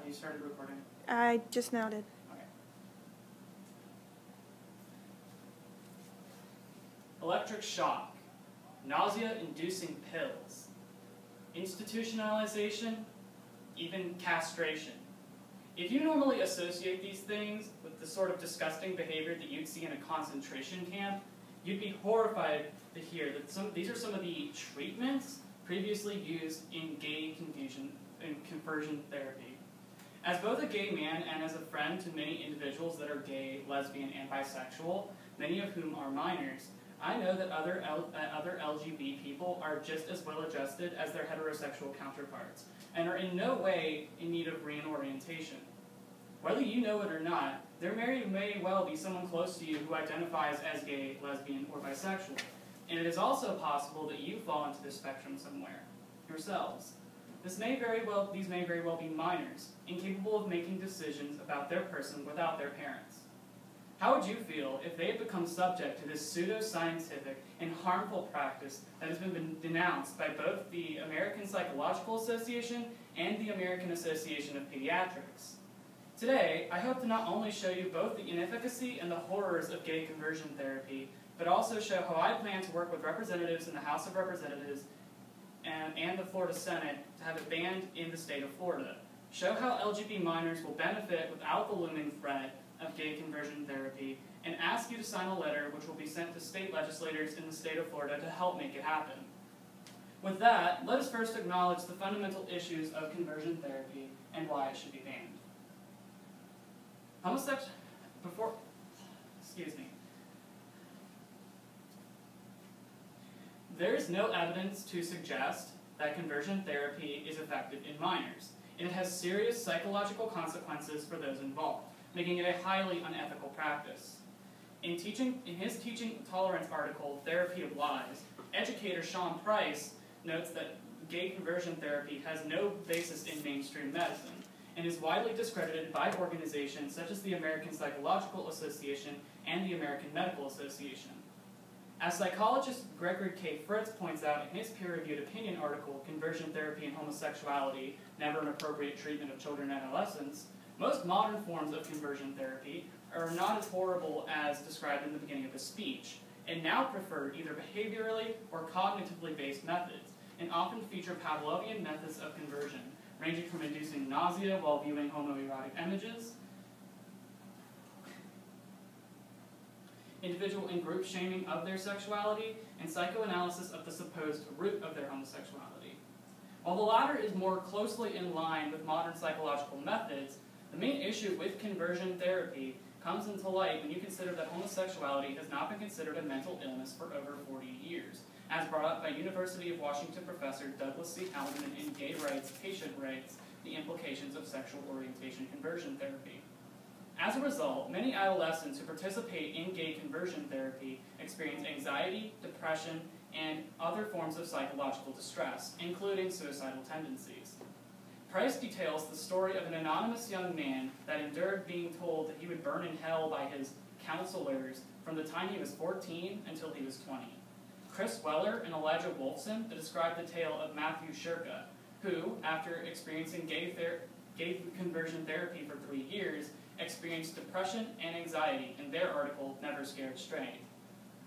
you started recording? I just now did. Okay. Electric shock, nausea-inducing pills, institutionalization, even castration. If you normally associate these things with the sort of disgusting behavior that you'd see in a concentration camp, you'd be horrified to hear that these are some of the treatments previously used in gay conversion therapy. As both a gay man and as a friend to many individuals that are gay, lesbian, and bisexual, many of whom are minors, I know that other LGBT people are just as well adjusted as their heterosexual counterparts, and are in no way in need of reorientation. Whether you know it or not, there may well be someone close to you who identifies as gay, lesbian, or bisexual, and it is also possible that you fall into this spectrum somewhere, yourselves. These may very well be minors, incapable of making decisions about their person without their parents. How would you feel if they had become subject to this pseudo-scientific and harmful practice that has been denounced by both the American Psychological Association and the American Association of Pediatrics? Today, I hope to not only show you both the inefficacy and the horrors of gay conversion therapy, but also show how I plan to work with representatives in the House of Representatives and the Florida Senate to have it banned in the state of Florida. Show how LGBT minors will benefit without the looming threat of gay conversion therapy, and ask you to sign a letter which will be sent to state legislators in the state of Florida to help make it happen. With that, let us first acknowledge the fundamental issues of conversion therapy and why it should be banned. There is no evidence to suggest that conversion therapy is effective in minors, and it has serious psychological consequences for those involved, making it a highly unethical practice. In his Teaching Tolerance article, Therapy of Lies, educator Sean Price notes that gay conversion therapy has no basis in mainstream medicine, and is widely discredited by organizations such as the American Psychological Association and the American Medical Association. As psychologist Gregory K. Fritz points out in his peer-reviewed opinion article, Conversion Therapy and Homosexuality, Never an Appropriate Treatment of Children and Adolescents, most modern forms of conversion therapy are not as horrible as described in the beginning of his speech, and now prefer either behaviorally or cognitively based methods, and often feature Pavlovian methods of conversion, ranging from inducing nausea while viewing homoerotic images, individual and group shaming of their sexuality, and psychoanalysis of the supposed root of their homosexuality. While the latter is more closely in line with modern psychological methods, the main issue with conversion therapy comes into light when you consider that homosexuality has not been considered a mental illness for over 40 years, as brought up by University of Washington professor Douglas C. Haldeman in Gay Rights, Patient Rights, The Implications of Sexual Orientation Conversion Therapy. As a result, many adolescents who participate in gay conversion therapy experience anxiety, depression, and other forms of psychological distress, including suicidal tendencies. Price details the story of an anonymous young man that endured being told that he would burn in hell by his counselors from the time he was 14 until he was 20. Chris Weller and Elijah Wolfson describe the tale of Matthew Shirka, who, after experiencing gay conversion therapy for 3 years, experienced depression and anxiety in their article, Never Scared Straight.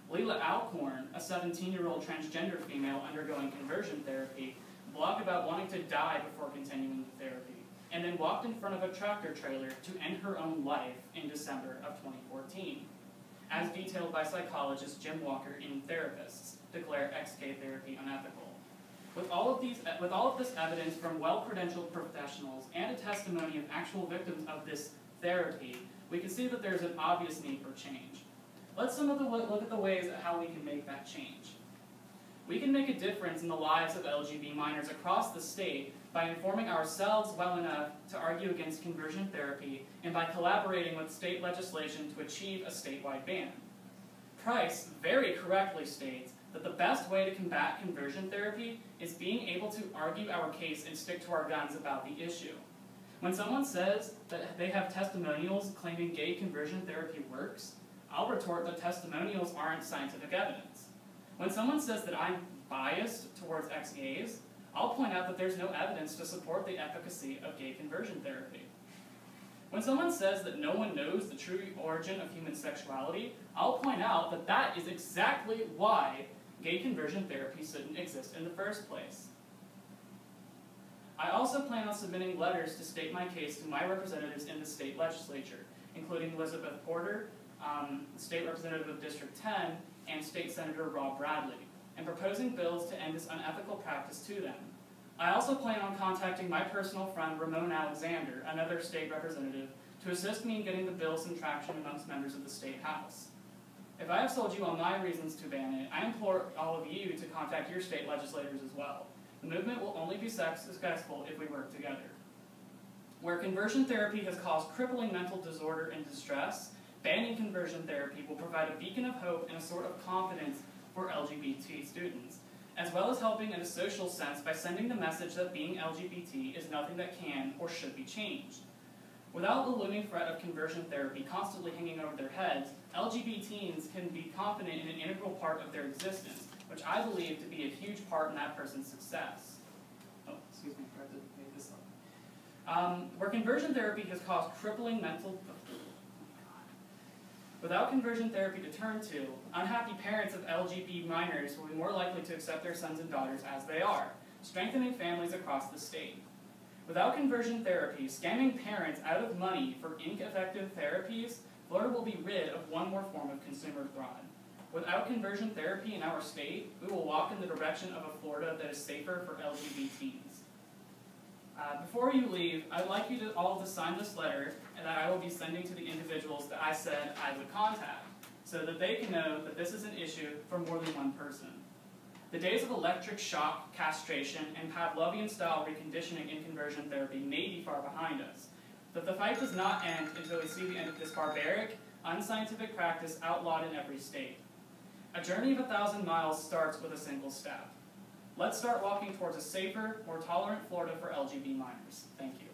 Leila Alcorn, a 17-year-old transgender female undergoing conversion therapy, blogged about wanting to die before continuing the therapy, and then walked in front of a tractor trailer to end her own life in December of 2014, as detailed by psychologist Jim Walker in Therapists, Declare Ex-Gay Therapy Unethical. With all of this evidence from well-credentialed professionals and a testimony of actual victims of this therapy, we can see that there's an obvious need for change. Let's look at the ways at how we can make that change. We can make a difference in the lives of LGBT minors across the state by informing ourselves well enough to argue against conversion therapy and by collaborating with state legislation to achieve a statewide ban. Price very correctly states that the best way to combat conversion therapy is being able to argue our case and stick to our guns about the issue. When someone says that they have testimonials claiming gay conversion therapy works, I'll retort that testimonials aren't scientific evidence. When someone says that I'm biased towards ex-gays, I'll point out that there's no evidence to support the efficacy of gay conversion therapy. When someone says that no one knows the true origin of human sexuality, I'll point out that that is exactly why gay conversion therapy shouldn't exist in the first place. I also plan on submitting letters to state my case to my representatives in the state legislature, including Elizabeth Porter, State Representative of District 10, and State Senator Rob Bradley, and proposing bills to end this unethical practice to them. I also plan on contacting my personal friend Ramon Alexander, another state representative, to assist me in getting the bill some traction amongst members of the state house. If I have sold you on my reasons to ban it, I implore all of you to contact your state legislators as well. The movement will only be successful if we work together. Where conversion therapy has caused crippling mental disorder and distress, banning conversion therapy will provide a beacon of hope and a sort of confidence for LGBT students, as well as helping in a social sense by sending the message that being LGBT is nothing that can or should be changed. Without the looming threat of conversion therapy constantly hanging over their heads, LGBTs can be confident in an integral part of their existence, which I believe to be a huge part in that person's success. Oh, excuse me, I forgot to make this up. Where conversion therapy has caused crippling mental... Without conversion therapy to turn to, unhappy parents of LGBT minors will be more likely to accept their sons and daughters as they are, strengthening families across the state. Without conversion therapy, scamming parents out of money for ineffective therapies, Florida will be rid of one more form of consumer fraud. Without conversion therapy in our state, we will walk in the direction of a Florida that is safer for LGBTs. Before you leave, I'd like you to all to sign this letter that I will be sending to the individuals that I said I would contact, so that they can know that this is an issue for more than one person. The days of electric shock, castration, and Pavlovian-style reconditioning in conversion therapy may be far behind us, but the fight does not end until we see the end of this barbaric, unscientific practice outlawed in every state. A journey of 1,000 miles starts with a single step. Let's start walking towards a safer, more tolerant Florida for LGBT minors. Thank you.